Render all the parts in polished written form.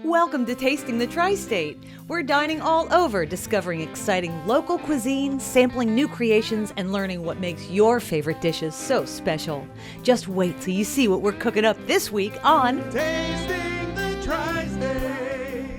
Welcome to Tasting the Tri-State. We're dining all over, discovering exciting local cuisine, sampling new creations, and learning what makes your favorite dishes so special. Just wait till you see what we're cooking up this week on Tasting the Tri-State.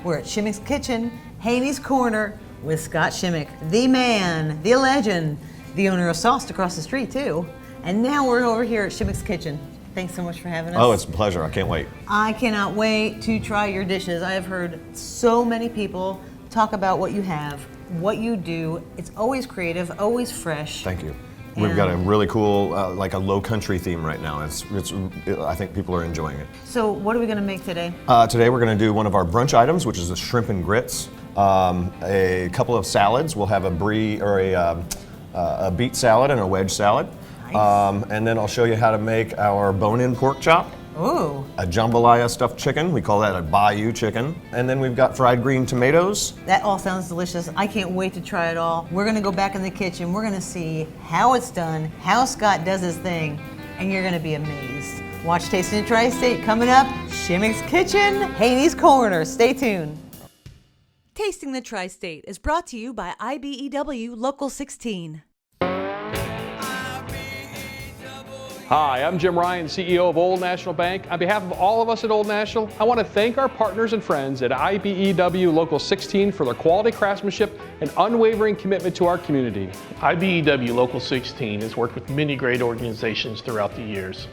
We're at Schymik's Kitchen, Haney's Corner, with Scott Schymik, the man, the legend, the owner of Sauced across the street too. And now we're over here at Schymik's Kitchen. Thanks so much for having us. Oh, it's a pleasure. I can't wait. I cannot wait to try your dishes. I have heard so many people talk about what you have, what you do. It's always creative, always fresh. Thank you. We've got a really cool, like a low country theme right now. I think people are enjoying it. So what are we going to make today? Today we're going to do one of our brunch items, which is the shrimp and grits. A couple of salads. We'll have a brie or a beet salad and a wedge salad. Nice. And then I'll show you how to make our bone-in pork chop. Ooh. A jambalaya stuffed chicken. We call that a Bayou Chicken. And then we've got fried green tomatoes. That all sounds delicious. I can't wait to try it all. We're gonna go back in the kitchen. We're gonna see how it's done, how Scott does his thing, and you're gonna be amazed. Watch Tasting the Tri-State coming up. Schymik's Kitchen, Haney's Corner. Stay tuned. Tasting the Tri-State is brought to you by IBEW Local 16. Hi, I'm Jim Ryan, CEO of Old National Bank. On behalf of all of us at Old National, I want to thank our partners and friends at IBEW Local 16 for their quality craftsmanship and unwavering commitment to our community. IBEW Local 16 has worked with many great organizations throughout the years.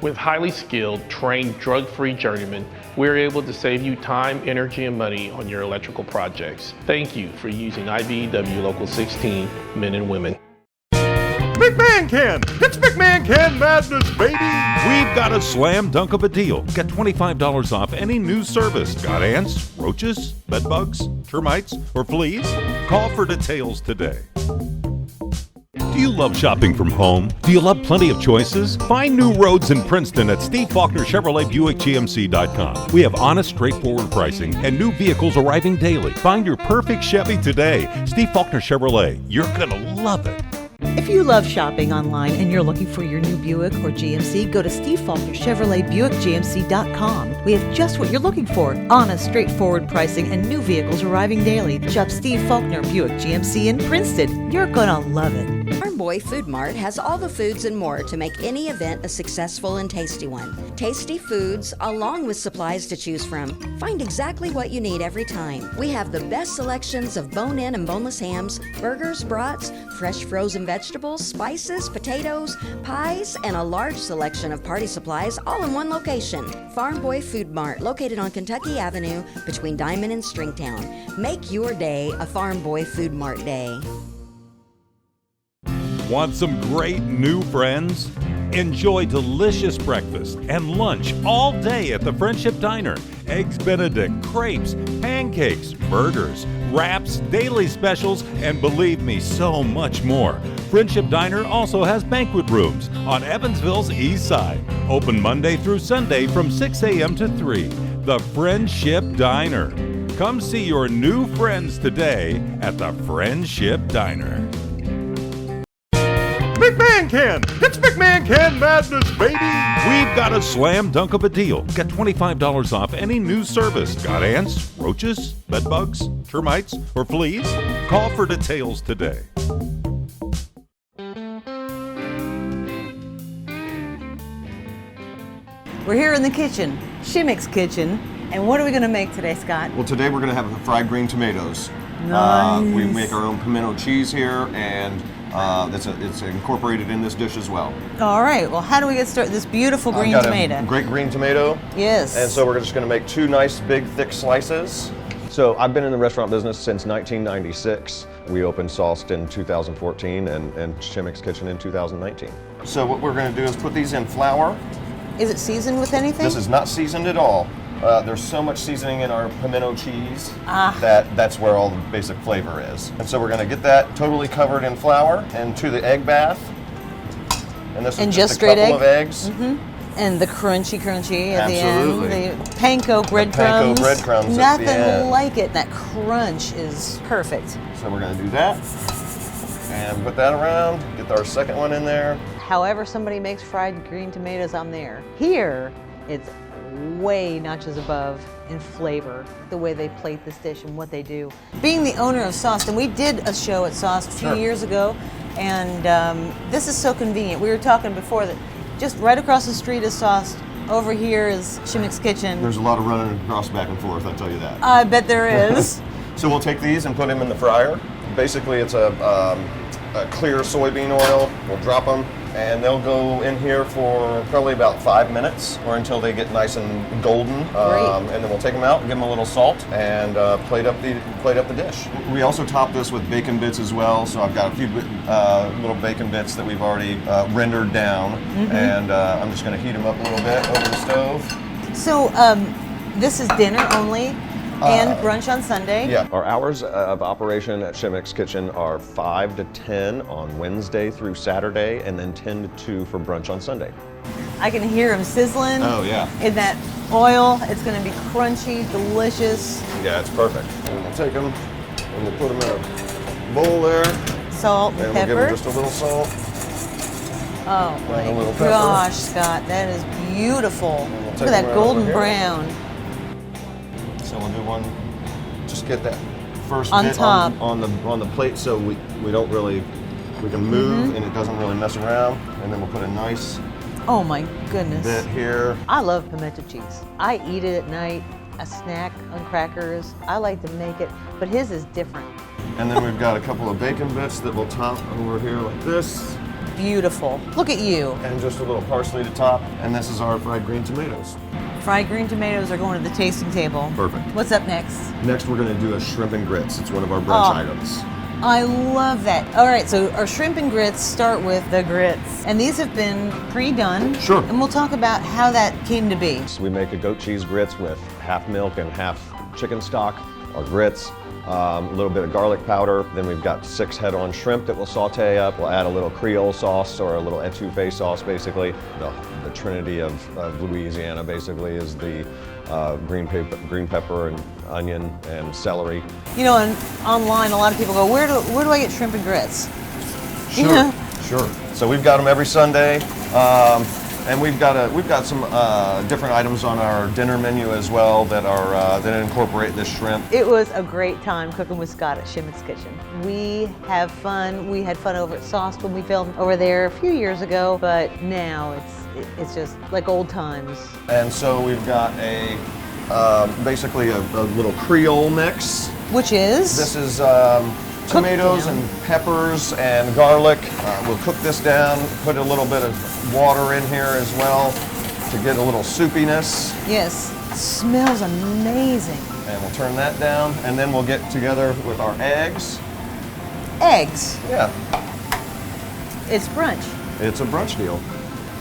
With highly skilled, trained, drug-free journeymen, we're able to save you time, energy, and money on your electrical projects. Thank you for using IBEW Local 16 men and women. McMahon Can! It's McMahon Can Madness, baby! We've got a slam dunk of a deal. Get $25 off any new service. Got ants, roaches, bedbugs, termites, or fleas? Call for details today. Do you love shopping from home? Do you love plenty of choices? Find new roads in Princeton at Steve Faulkner Chevrolet BuickGMC.com. We have honest, straightforward pricing and new vehicles arriving daily. Find your perfect Chevy today. Steve Faulkner Chevrolet. You're gonna love it. If you love shopping online and you're looking for your new Buick or GMC, go to Steve Faulkner Chevrolet BuickGMC.com. We have just what you're looking for. Honest, straightforward pricing and new vehicles arriving daily. Shop Steve Faulkner Buick GMC in Princeton. You're gonna love it. Farm Boy Food Mart has all the foods and more to make any event a successful and tasty one. Tasty foods along with supplies to choose from. Find exactly what you need every time. We have the best selections of bone-in and boneless hams, burgers, brats, fresh frozen vegetables, spices, potatoes, pies, and a large selection of party supplies all in one location. Farm Boy Food Mart, located on Kentucky Avenue between Diamond and Stringtown. Make your day a Farm Boy Food Mart day. Want some great new friends? Enjoy delicious breakfast and lunch all day at the Friendship Diner. Eggs Benedict, crepes, pancakes, burgers, wraps, daily specials, and believe me, so much more. Friendship Diner also has banquet rooms on Evansville's east side. Open Monday through Sunday from 6 a.m. to 3. The Friendship Diner. Come see your new friends today at the Friendship Diner. McMahon Can! It's McMahon Can Madness, baby! We've got a slam dunk of a deal. Get $25 off any new service. Got ants, roaches, bedbugs, termites, or fleas? Call for details today. We're here in the kitchen, Schymik's Kitchen. And what are we gonna make today, Scott? Well, today we're going to have fried green tomatoes. Nice. We make our own pimento cheese here, and it's incorporated in this dish as well. All right, well, how do we get started? This beautiful green I've got tomato. a great green tomato. Yes. And so we're just going to make two nice, big, thick slices. So I've been in the restaurant business since 1996. We opened Sauced in 2014 and Schymik's Kitchen in 2019. So what we're going to do is put these in flour. Is it seasoned with anything? This is not seasoned at all. There's so much seasoning in our pimento cheese that's where all the basic flavor is. And so we're going to get that totally covered in flour and to the egg bath. And this is just a couple of eggs. Mm-hmm. And the crunchy at Absolutely. the end. The panko breadcrumbs. Panko breadcrumbs Nothing at the end. like it. That crunch is perfect. So we're going to do that. And put that around. Get our second one in there. However somebody makes fried green tomatoes, I'm there. Here, it's way notches above in flavor, the way they plate this dish and what they do. Being the owner of Sauced, and we did a show at Sauced a few years ago, and this is so convenient. We were talking before that just right across the street is Sauced. Over here is Schymik's Kitchen. There's a lot of running across back and forth, I'll tell you that. I bet there is. So we'll take these and put them in the fryer. Basically, it's a clear soybean oil. We'll drop them, and they'll go in here for probably about 5 minutes, or until they get nice and golden. And then we'll take them out and give them a little salt and plate up the dish. We also top this with bacon bits as well. So I've got a few little bacon bits that we've already rendered down, and I'm just going to heat them up a little bit over the stove. So this is dinner only. And brunch on Sunday? Yeah. Our hours of operation at Schymik's Kitchen are 5 to 10 on Wednesday through Saturday, and then 10 to 2 for brunch on Sunday. I can hear them sizzling. Oh, yeah. In that oil. It's going to be crunchy, delicious. Yeah, it's perfect. And we'll take them and we'll put them in a bowl there. Salt and we'll pepper. give them just a little salt. Oh my a little pepper. gosh, Scott, that is beautiful. we'll Look take at that them right golden over here. brown. So we'll do one, just get that first On bit top. on the plate, so we can move and it doesn't really mess around. And then we'll put a nice Oh my goodness. bit here. I love pimento cheese. I eat it at night, a snack on crackers. I like to make it, but his is different. And then we've got a couple of bacon bits that we'll top over here like this. Beautiful. Look at you. And just a little parsley to top. And this is our fried green tomatoes. Fried green tomatoes are going to the tasting table. Perfect. What's up next? Next, we're going to do a shrimp and grits. It's one of our brunch Oh. items. I love that. All right, so our shrimp and grits start with the grits. And these have been pre-done. Sure. And we'll talk about how that came to be. So we make a goat cheese grits with half milk and half chicken stock, our grits, a little bit of garlic powder. Then we've got 6 head-on shrimp that we'll saute up. We'll add a little Creole sauce or a little etouffee sauce, basically. The trinity of Louisiana, basically, is the green pepper and onion and celery. You know, and online, a lot of people go, where do I get shrimp and grits? Sure, Yeah. sure. So we've got them every Sunday, and we've got some different items on our dinner menu as well that are that incorporate this shrimp. It was a great time cooking with Scott at Schymik's Kitchen. We have fun. We had fun over at Sauced when we filmed over there a few years ago, but now it's just like old times. And so we've got a basically a little Creole mix. Which is? This is tomatoes down. and peppers and garlic. We'll cook this down, put a little bit of water in here as well to get a little soupiness. Yes, smells amazing. And we'll turn that down, and then we'll get together with our eggs. Eggs. Yeah, It's brunch. it's a brunch deal.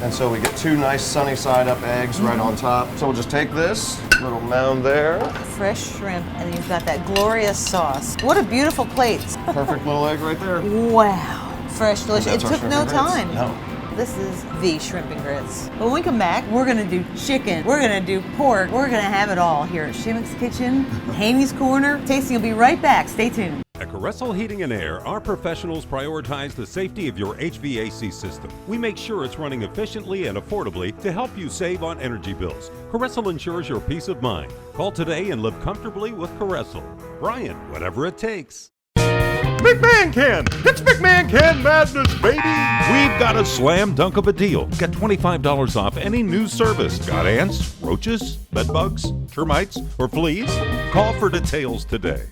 And so we get 2 nice sunny side up eggs right on top. So we'll just take this little mound there. Fresh shrimp, and you've got that glorious sauce. What a beautiful plate. Perfect little egg right there. Wow. Fresh, delicious. It That's our took shrimp no and grits. time. No. This is the shrimp and grits. When we come back, we're gonna do chicken, we're gonna do pork, we're gonna have it all here at Schymik's Kitchen, Haney's Corner. Tasting will be right back. Stay tuned. At Caressel Heating and Air, our professionals prioritize the safety of your HVAC system. We make sure it's running efficiently and affordably to help you save on energy bills. Caressel ensures your peace of mind. Call today and live comfortably with Caressel. Brian, whatever it takes. McMahon Can! It's McMahon Can Madness, baby! We've got a slam dunk of a deal. Get $25 off any new service. Got ants, roaches, bedbugs, termites, or fleas? Call for details today.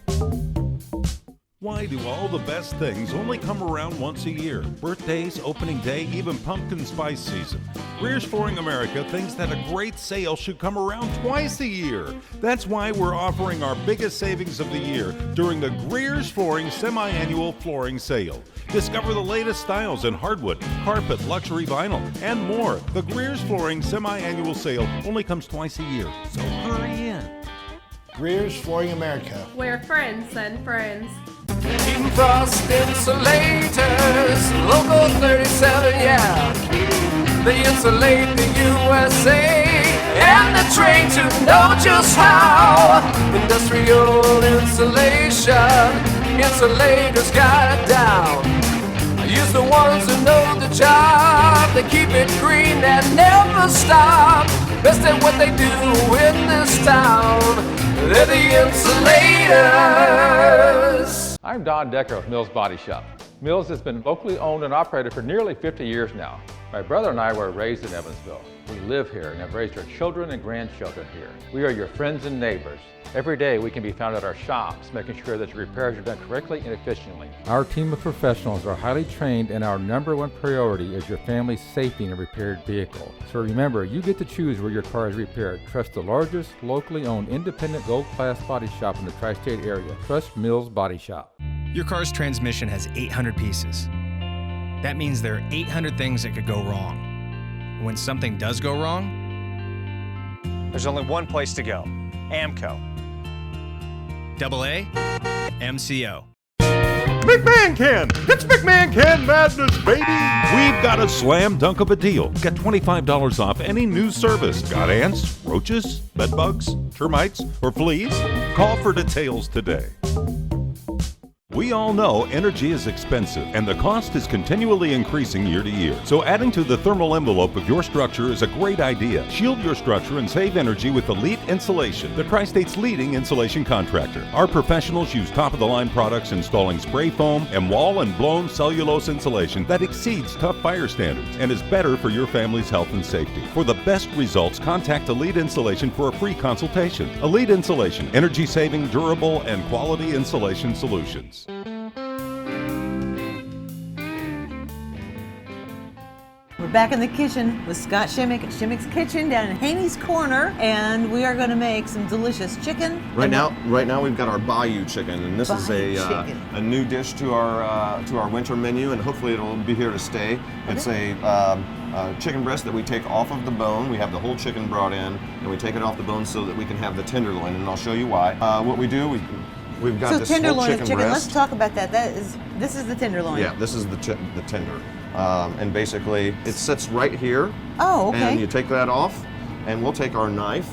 Why do all the best things only come around once a year? Birthdays, opening day, even pumpkin spice season. Greer's Flooring America thinks that a great sale should come around twice a year. That's why we're offering our biggest savings of the year during the Greer's Flooring Semi-Annual Flooring Sale. Discover the latest styles in hardwood, carpet, luxury vinyl, and more. The Greer's Flooring Semi-Annual Sale only comes twice a year, so hurry in. Greer's Flooring America. Where friends send friends. King Frost Insulators, Local 37, yeah. They insulate the USA and the trained to know just how. Industrial insulation, insulators got it down. Use the ones who know the job. They keep it green and never stop. best at what they do in this town. They're the Insulators. I'm Don Decker of Mills Body Shop. Mills has been locally owned and operated for nearly 50 years now. My brother and I were raised in Evansville. We live here and have raised our children and grandchildren here. We are your friends and neighbors. Every day we can be found at our shops, making sure that your repairs are done correctly and efficiently. Our team of professionals are highly trained, and our #1 priority is your family's safety in a repaired vehicle. So remember, you get to choose where your car is repaired. Trust the largest, locally owned, independent, gold-class body shop in the tri-state area. Trust Mills Body Shop. Your car's transmission has 800 pieces. That means there are 800 things that could go wrong. When something does go wrong, there's only one place to go, AMCO. AA, MCO. McMahon Can! It's McMahon Can Madness, baby! We've got a slam dunk of a deal. Get $25 off any new service. Got ants, roaches, bedbugs, termites, or fleas? Call for details today. We all know energy is expensive, and the cost is continually increasing year to year. So adding to the thermal envelope of your structure is a great idea. Shield your structure and save energy with Elite Insulation, the Tri-State's leading insulation contractor. Our professionals use top-of-the-line products installing spray foam and wall and blown cellulose insulation that exceeds tough fire standards and is better for your family's health and safety. For the best results, contact Elite Insulation for a free consultation. Elite Insulation, energy-saving, durable, and quality insulation solutions. We're back in the kitchen with Scott Schymik at Schymik's Kitchen down in Haney's Corner, and we are going to make some delicious chicken. Right now we've got our Bayou Chicken, and this is a new dish to our winter menu, and hopefully it'll be here to stay. It's a chicken breast that we take off of the bone. We have the whole chicken brought in, and we take it off the bone so that we can have the tenderloin, and I'll show you why. What we do, we've got this whole chicken breast. Let's talk about that. This is the tenderloin. Yeah, this is the tender. And basically, it sits right here. Oh, okay. And you take that off, and we'll take our knife,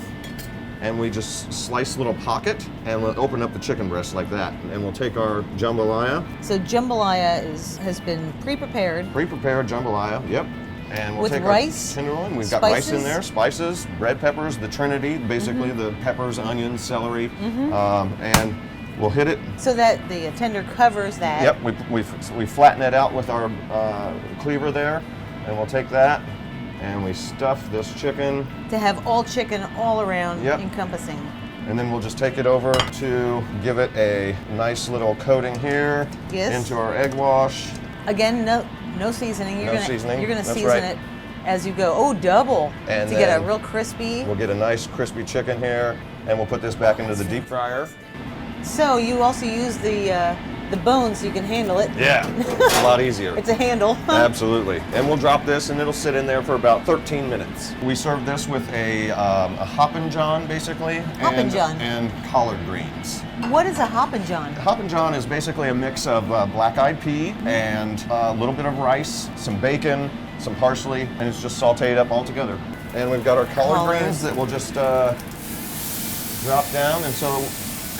and we just slice a little pocket, and we'll open up the chicken breast like that. And we'll take our jambalaya. So jambalaya has been pre-prepared. Pre-prepared jambalaya, yep. And we'll with take rice, our tenderloin. We've got spices. rice in there, spices, red peppers, the Trinity, basically the peppers, onions, celery, and we'll hit it. So that the tender covers that. Yep, we flatten it out with our cleaver there, and we'll take that and we stuff this chicken. To have all chicken all around encompassing. And then we'll just take it over to give it a nice little coating here into our egg wash. Again, no seasoning. You're gonna season right. it as you go. Oh, double and to get a real crispy. We'll get a nice crispy chicken here, and we'll put this back into the deep fryer. So you also use the bone so you can handle it. Yeah, it's a lot easier. It's a handle. Absolutely. And we'll drop this, and it'll sit in there for about 13 minutes. We serve this with a Hoppin' John, basically. Hoppin' John. And collard greens. What is a Hoppin' John? Hoppin' John is basically a mix of black-eyed pea and a little bit of rice, some bacon, some parsley, and it's just sauteed up all together. And we've got our collard greens that we'll just drop down, and so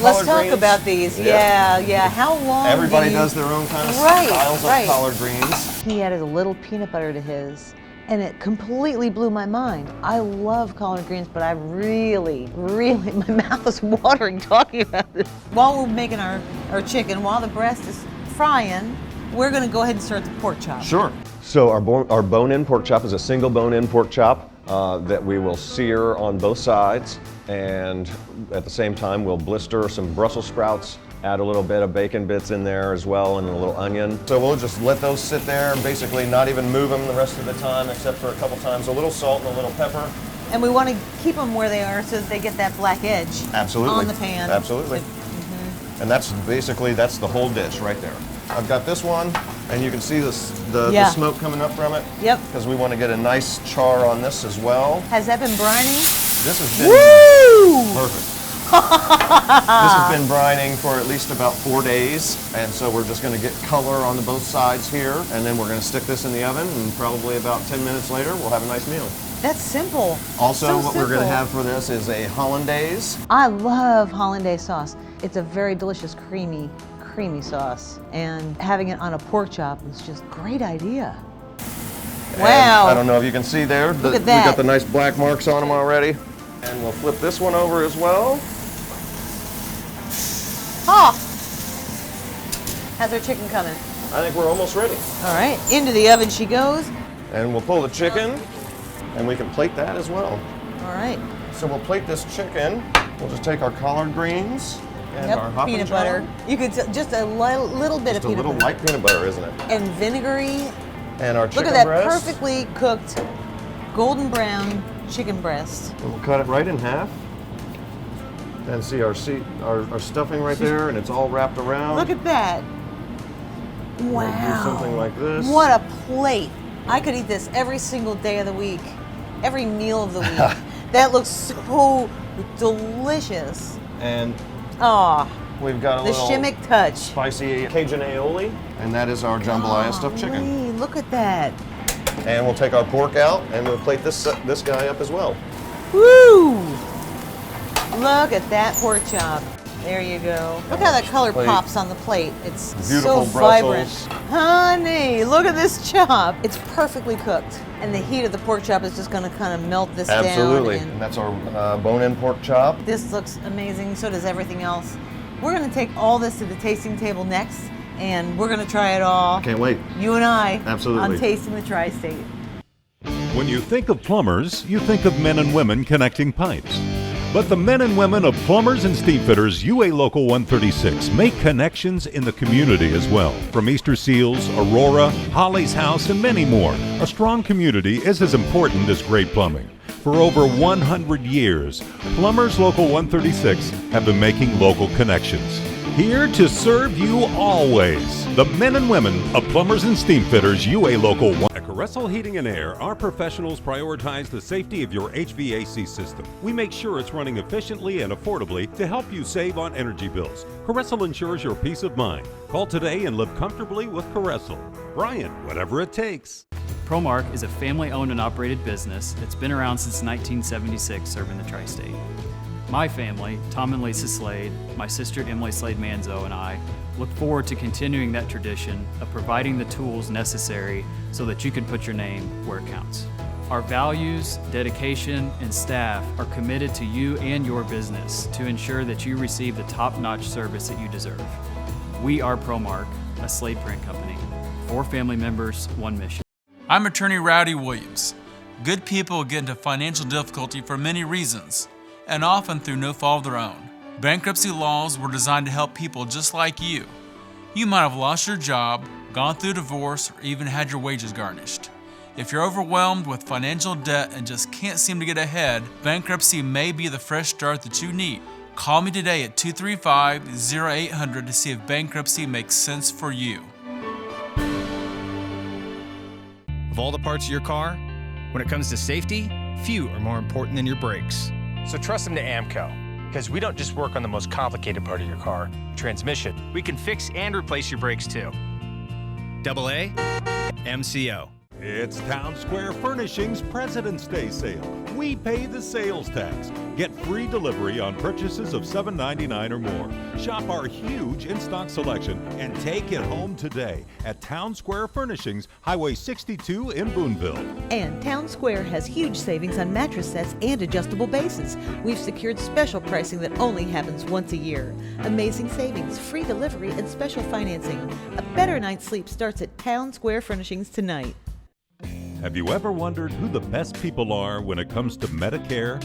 let's talk about these. Yeah. How long? Everybody does their own kind of styles of collard greens. He added a little peanut butter to his, and it completely blew my mind. I love collard greens, but I really, my mouth is watering talking about this. While we're making our chicken, while the breast is frying, we're going to go ahead and start the pork chop. Sure. So our bone-in pork chop is a single bone-in pork chop that we will sear on both sides, and at the same time we'll blister some Brussels sprouts, add a little bit of bacon bits in there as well, and a little onion. So we'll just let those sit there, basically not even move them the rest of the time except for a couple times. A little salt and a little pepper. And we want to keep them where they are so that they get that black edge on the pan. Absolutely. And that's the whole dish right there. I've got this one, and you can see the smoke coming up from it. Yep. Because we want to get a nice char on this as well. Has that been brining? This has been perfect. This has been brining for at least about 4 days, and so we're just going to get color on both sides here, and then we're going to stick this in the oven, and probably about 10 minutes later we'll have a nice meal. That's simple. Also, what we're going to have for this is a Hollandaise. I love Hollandaise sauce. It's a very delicious, creamy sauce, and having it on a pork chop is just a great idea. Wow. And I don't know if you can see there. Look at that. We got the nice black marks on them already. And we'll flip this one over as well. Oh! How's our chicken coming? I think we're almost ready. All right, into the oven she goes. And we'll pull the chicken, and we can plate that as well. All right. So we'll plate this chicken. We'll just take our collard greens and our hopping peanut jar. butter. You could just a little bit Just of a peanut little butter. light peanut butter, isn't it? And vinegary. And our chicken Look at that breast. perfectly cooked golden brown chicken breast. And we'll cut it right in half. And see our stuffing right there, and it's all wrapped around. Look at that. We'll Wow. do something like this. What a plate. I could eat this every single day of the week, every meal of the week. That looks so delicious. And Oh, we've got a the little Schymik touch. spicy Cajun aioli, and that is our jambalaya stuffed chicken. Hey, look at that. And we'll take our pork out, and we'll plate this guy up as well. Woo! Look at that pork chop. There you go. Look how that color Plate. pops on the plate. It's Beautiful so vibrant. Brussels. Honey, look at this chop. It's perfectly cooked. And the heat of the pork chop is just going to kind of melt this Absolutely. down. And that's our bone-in pork chop. This looks amazing. So does everything else. We're going to take all this to the tasting table next, and we're going to try it all. Can't wait. You and I Absolutely. on Tasting the Tri-State. When you think of plumbers, you think of men and women connecting pipes. But the men and women of Plumbers and Steamfitters UA Local 136 make connections in the community as well. From Easter Seals, Aurora, Holly's House, and many more, a strong community is as important as great plumbing. For over 100 years, Plumbers Local 136 have been making local connections. Here to serve you always, the men and women of Plumbers and Steamfitters UA Local 1. At Caressel Heating and Air, our professionals prioritize the safety of your HVAC system. We make sure it's running efficiently and affordably to help you save on energy bills. Caressel ensures your peace of mind. Call today and live comfortably with Caressel. Brian, whatever it takes. ProMark is a family-owned and operated business that's been around since 1976, serving the Tri-State. My family, Tom and Lisa Slade, my sister Emily Slade Manzo, and I look forward to continuing that tradition of providing the tools necessary so that you can put your name where it counts. Our values, dedication, and staff are committed to you and your business to ensure that you receive the top-notch service that you deserve. We are ProMark, a Slade print company. 4 family members, 1 mission. I'm attorney Rowdy Williams. Good people get into financial difficulty for many reasons, and often through no fault of their own. Bankruptcy laws were designed to help people just like you. You might have lost your job, gone through divorce, or even had your wages garnished. If you're overwhelmed with financial debt and just can't seem to get ahead, bankruptcy may be the fresh start that you need. Call me today at 235-0800 to see if bankruptcy makes sense for you. Of all the parts of your car, when it comes to safety, few are more important than your brakes. So trust them to AMCO, because we don't just work on the most complicated part of your car, transmission. We can fix and replace your brakes too. AA MCO. It's Town Square Furnishings President's Day sale. We pay the sales tax. Get free delivery on purchases of $7.99 or more. Shop our huge in-stock selection and take it home today at Town Square Furnishings, Highway 62 in Boonville. And Town Square has huge savings on mattress sets and adjustable bases. We've secured special pricing that only happens once a year. Amazing savings, free delivery, and special financing. A better night's sleep starts at Town Square Furnishings tonight. Have you ever wondered who the best people are when it comes to Medicare?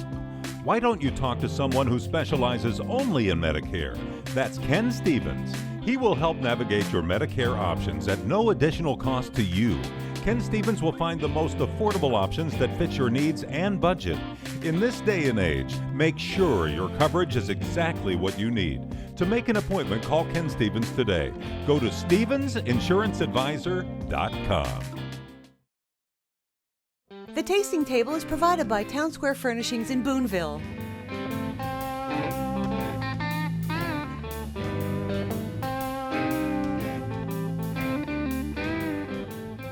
Why don't you talk to someone who specializes only in Medicare? That's Ken Stevens. He will help navigate your Medicare options at no additional cost to you. Ken Stevens will find the most affordable options that fit your needs and budget. In this day and age, make sure your coverage is exactly what you need. To make an appointment, call Ken Stevens today. Go to StevensInsuranceAdvisor.com. The tasting table is provided by Town Square Furnishings in Boonville.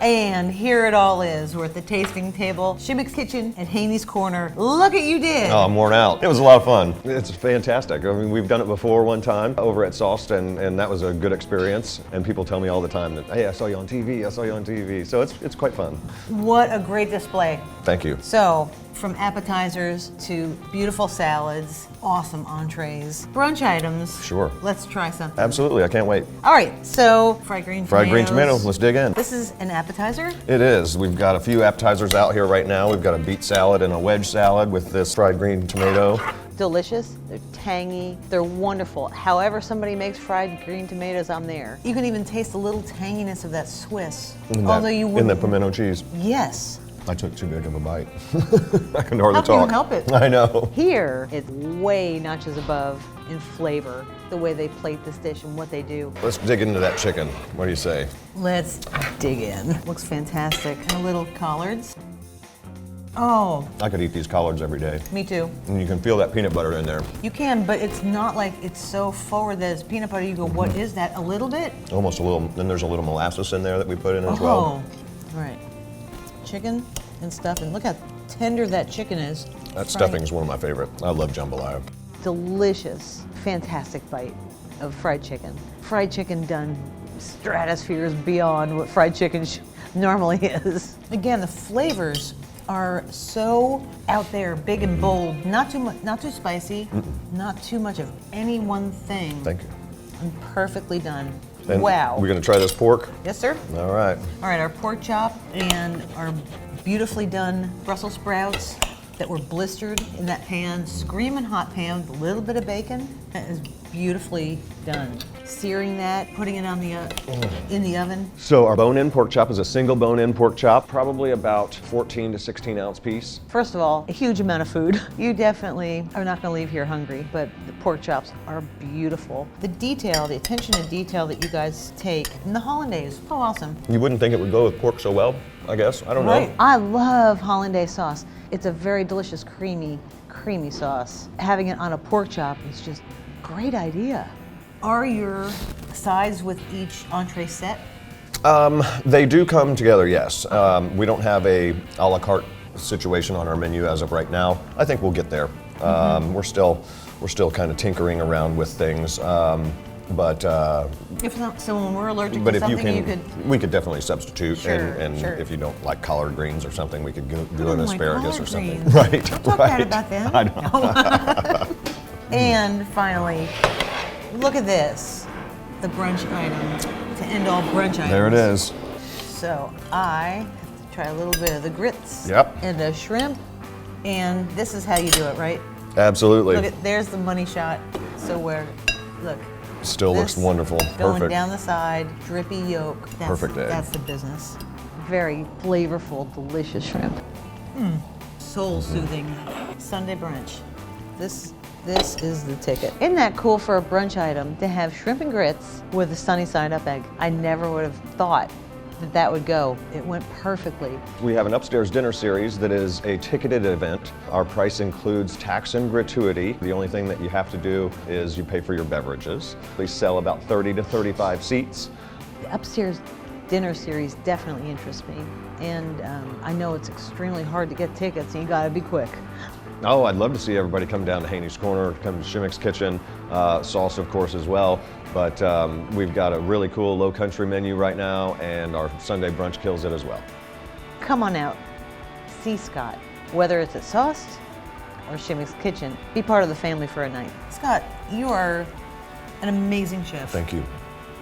And here it all is. We're at the tasting table, Schymik's Kitchen at Haney's Corner. Look at you did. Oh, I'm worn out. It was a lot of fun. It's fantastic. I mean, we've done it before one time over at Sost, and that was a good experience. And people tell me all the time that, hey, I saw you on TV, I saw you on TV. So it's quite fun. What a great display. Thank you. So, from appetizers to beautiful salads, awesome entrees, brunch items. Sure. Let's try something. Absolutely, I can't wait. All right, so fried green tomatoes. Fried green tomato, let's dig in. This is an appetizer? It is. We've got a few appetizers out here right now. We've got a beet salad and a wedge salad with this fried green tomato. Delicious, they're tangy, they're wonderful. However somebody makes fried green tomatoes, I'm there. You can even taste a little tanginess of that Swiss. Although you wouldn't. In the pimento cheese. Yes. I took too big of a bite. I can hardly talk. How can you help it? I know. Here, it's way notches above in flavor, the way they plate this dish and what they do. Let's dig into that chicken. What do you say? Let's dig in. Looks fantastic. And a little collards. Oh. I could eat these collards every day. Me too. And you can feel that peanut butter in there. You can, but it's not like it's so forward that it's peanut butter. You go, what is that? A little bit? Almost a little. Then there's a little molasses in there that we put in as well. All right. Chicken and stuffing. Look how tender that chicken is. That stuffing is one of my favorite. I love jambalaya. Delicious, fantastic bite of fried chicken. Fried chicken done stratospheres beyond what fried chicken normally is. Again, the flavors are so out there, big and bold. Not too much, not too spicy, not too much of any one thing. Thank you. And perfectly done. And wow. We're gonna try this pork? Yes, sir. All right. All right, our pork chop and our beautifully done Brussels sprouts that were blistered in that pan, screaming hot pan with a little bit of bacon. That is beautifully done. Searing that, putting it on the in the oven. So our bone-in pork chop is a single bone-in pork chop, probably about 14 to 16 ounce piece. First of all, a huge amount of food. You definitely are not gonna leave here hungry, but the pork chops are beautiful. The detail, the attention to detail that you guys take, and the Hollandaise, oh awesome. You wouldn't think it would go with pork so well, I guess. I don't know. I love Hollandaise sauce. It's a very delicious, creamy sauce. Having it on a pork chop is just a great idea. Are your sides with each entree set? They do come together, yes. We don't have a la carte situation on our menu as of right now. I think we'll get there. We're still kind of tinkering around with things. But if not, so when we're allergic to something, we could definitely substitute. Sure, and sure. if you don't like collard greens or something, we could do an like asparagus or collard something. greens. Right. Don't talk right. bad about them. I know. And finally, look at this, the brunch item to end all brunch items. There it is. So I have to try a little bit of the grits. Yep. And the shrimp, and this is how you do it, right? Absolutely. Look at, there's the money shot. So look. Still looks wonderful. Going Perfect. down the side, drippy yolk. That's, Perfect egg. That's the business. Very flavorful, delicious shrimp. Soul-soothing Sunday brunch. This is the ticket. Isn't that cool for a brunch item to have shrimp and grits with a sunny side up egg? I never would have thought that would go. It went perfectly. We have an upstairs dinner series that is a ticketed event. Our price includes tax and gratuity. The only thing that you have to do is you pay for your beverages. We sell about 30 to 35 seats. The upstairs dinner series definitely interests me. And I know it's extremely hard to get tickets, and you gotta be quick. Oh, I'd love to see everybody come down to Haney's Corner, come to Schymik's Kitchen, Sauce, of course, as well. But we've got a really cool low country menu right now, and our Sunday brunch kills it as well. Come on out, see Scott, whether it's at Sauce or Schymik's Kitchen. Be part of the family for a night. Scott, you are an amazing chef. Thank you.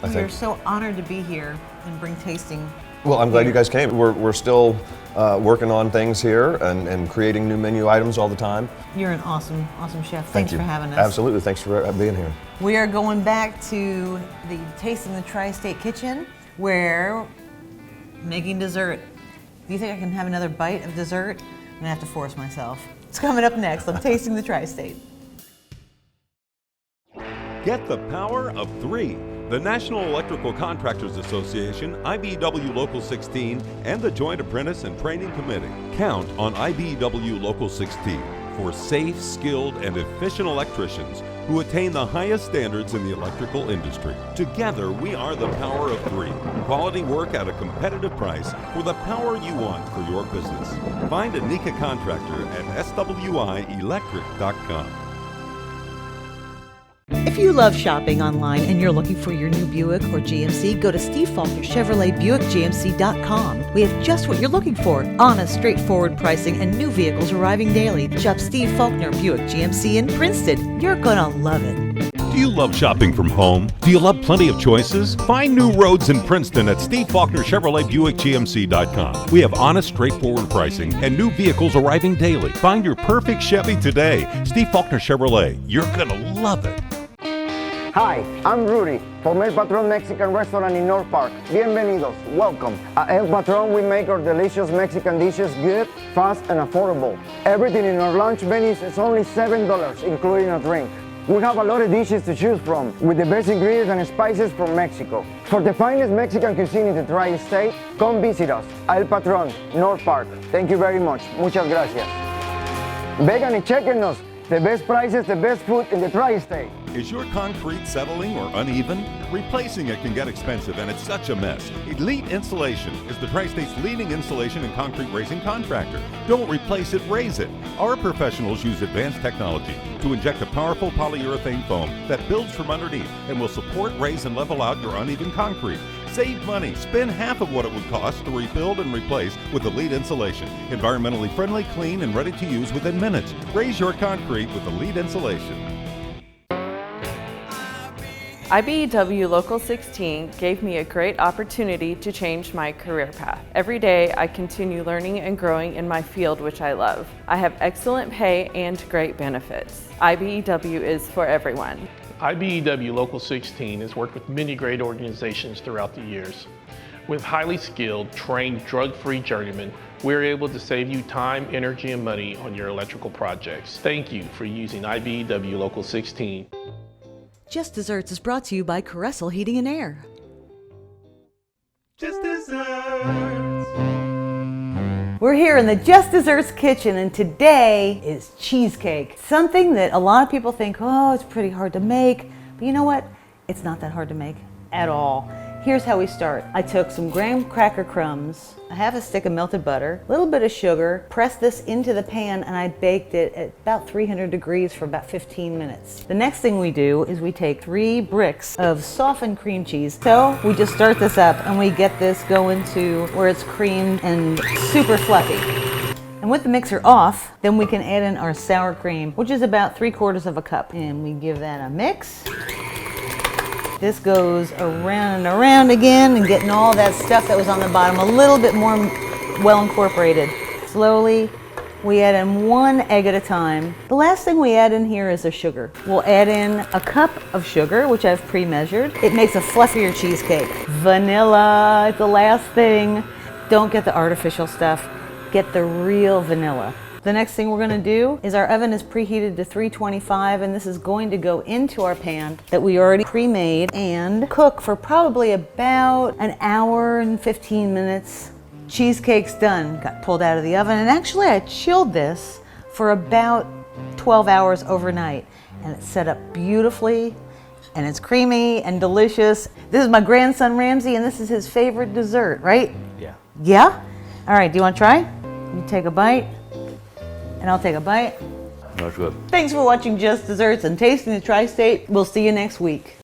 We're so honored to be here and bring tasting. Well, I'm glad you guys came. We're still working on things here and creating new menu items all the time. You're an awesome chef. Thank you for having us. Absolutely, thanks for being here. We are going back to the Tasting the Tri-State Kitchen, where making dessert. Do you think I can have another bite of dessert? I'm gonna have to force myself. It's coming up next on Tasting the Tri-State. Get the power of 3. The National Electrical Contractors Association, IBEW Local 16, and the Joint Apprentice and Training Committee count on IBEW Local 16 for safe, skilled, and efficient electricians who attain the highest standards in the electrical industry. Together, we are the power of 3. Quality work at a competitive price for the power you want for your business. Find a Nika contractor at swielectric.com. If you love shopping online and you're looking for your new Buick or GMC, go to Steve Faulkner Chevrolet BuickGMC.com. We have just what you're looking for. Honest, straightforward pricing and new vehicles arriving daily. Shop Steve Faulkner Buick GMC in Princeton. You're gonna love it. Do you love shopping from home? Do you love plenty of choices? Find new roads in Princeton at Steve Faulkner Chevrolet BuickGMC.com. We have honest, straightforward pricing and new vehicles arriving daily. Find your perfect Chevy today. Steve Faulkner Chevrolet. You're gonna love it. Hi, I'm Rudy from El Patron Mexican Restaurant in North Park. Bienvenidos, welcome. At El Patron, we make our delicious Mexican dishes good, fast, and affordable. Everything in our lunch menus is only $7, including a drink. We have a lot of dishes to choose from, with the best ingredients and spices from Mexico. For the finest Mexican cuisine in the Tri-State, come visit us, El Patron, North Park. Thank you very much. Muchas gracias. Vengan y chequenos. The best prices, the best food in the Tri-State. Is your concrete settling or uneven? Replacing it can get expensive and it's such a mess. Elite Insulation is the Tri-State's leading insulation and concrete raising contractor. Don't replace it, raise it. Our professionals use advanced technology to inject a powerful polyurethane foam that builds from underneath and will support, raise, and level out your uneven concrete. Save money. Spend half of what it would cost to rebuild and replace with Elite Insulation. Environmentally friendly, clean, and ready to use within minutes. Raise your concrete with Elite Insulation. IBEW Local 16 gave me a great opportunity to change my career path. Every day I continue learning and growing in my field, which I love. I have excellent pay and great benefits. IBEW is for everyone. IBEW Local 16 has worked with many great organizations throughout the years. With highly skilled, trained, drug-free journeymen, we're able to save you time, energy, and money on your electrical projects. Thank you for using IBEW Local 16. Just Desserts is brought to you by Caressel Heating and Air. Just Desserts. We're here in the Just Desserts kitchen, and today is cheesecake. Something that a lot of people think, oh, it's pretty hard to make. But you know what? It's not that hard to make at all. Here's how we start. I took some graham cracker crumbs, a half a stick of melted butter, a little bit of sugar, pressed this into the pan, and I baked it at about 300 degrees for about 15 minutes. The next thing we do is we take 3 bricks of softened cream cheese. So we just start this up and we get this going to where it's creamed and super fluffy. And with the mixer off, then we can add in our sour cream, which is about 3/4 of a cup. And we give that a mix. This goes around and around again and getting all that stuff that was on the bottom a little bit more well incorporated. Slowly, we add in 1 egg at a time. The last thing we add in here is the sugar. We'll add in a cup of sugar, which I've pre-measured. It makes a fluffier cheesecake. Vanilla is the last thing. Don't get the artificial stuff. Get the real vanilla. The next thing we're gonna do is our oven is preheated to 325, and this is going to go into our pan that we already pre-made and cook for probably about an hour and 15 minutes. Cheesecake's done. Got pulled out of the oven, and actually I chilled this for about 12 hours overnight, and it's set up beautifully, and it's creamy and delicious. This is my grandson Ramsey, and this is his favorite dessert, right? Yeah. Yeah? All right, do you want to try? You take a bite. And I'll take a bite. That's good. Thanks for watching Just Desserts and Tasting the Tri-State. We'll see you next week.